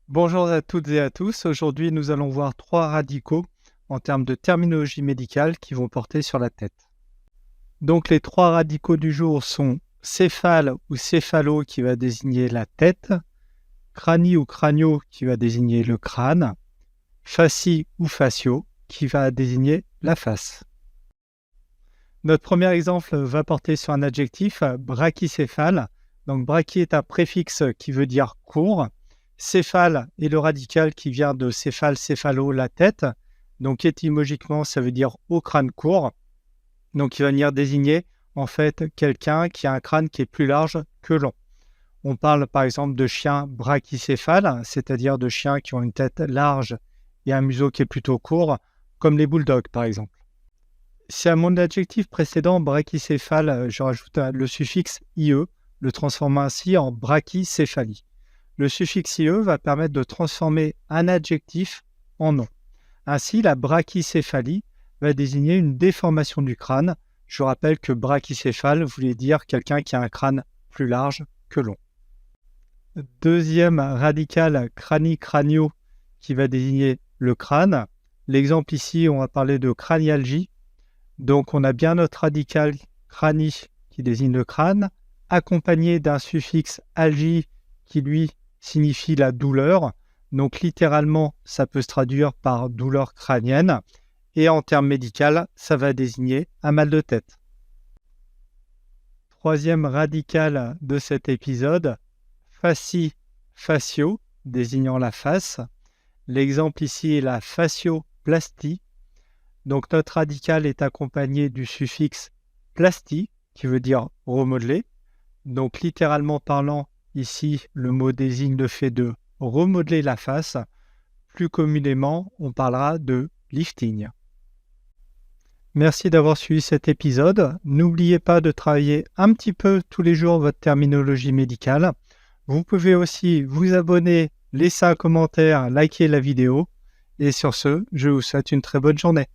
Bonjour à toutes et à tous. Aujourd'hui, nous allons voir trois radicaux en termes de terminologie médicale qui vont porter sur la tête. Donc, les trois radicaux du jour sont céphale ou céphalo qui va désigner la tête, crani ou cranio qui va désigner le crâne, facie ou facio qui va désigner la face. Notre premier exemple va porter sur un adjectif, brachycéphale. Donc, brachy est un préfixe qui veut dire court. Céphale est le radical qui vient de céphale, céphalo, la tête. Donc, étymologiquement, ça veut dire au crâne court. Donc, il va venir désigner en fait quelqu'un qui a un crâne qui est plus large que long. On parle par exemple de chiens brachycéphales, c'est-à-dire de chiens qui ont une tête large et un museau qui est plutôt court, comme les bulldogs par exemple. Si à mon adjectif précédent, brachycéphale, je rajoute le suffixe ie, le transformant ainsi en brachycéphalie. Le suffixe ie va permettre de transformer un adjectif en nom. Ainsi, la brachycéphalie va désigner une déformation du crâne. Je rappelle que brachycéphale voulait dire quelqu'un qui a un crâne plus large que long. Deuxième radical, crani-cranio, qui va désigner le crâne. L'exemple ici, on va parler de cranialgie. Donc, on a bien notre radical crani qui désigne le crâne, accompagné d'un suffixe algie qui, lui, signifie la douleur. Donc, littéralement, ça peut se traduire par douleur crânienne. Et en termes médicaux, ça va désigner un mal de tête. Troisième radical de cet épisode, facie, facio, désignant la face. L'exemple ici est la facioplastie. Donc, notre radical est accompagné du suffixe plastie, qui veut dire remodeler. Donc, littéralement parlant, ici, le mot désigne le fait de remodeler la face. Plus communément, on parlera de lifting. Merci d'avoir suivi cet épisode. N'oubliez pas de travailler un petit peu tous les jours votre terminologie médicale. Vous pouvez aussi vous abonner, laisser un commentaire, liker la vidéo. Et sur ce, je vous souhaite une très bonne journée.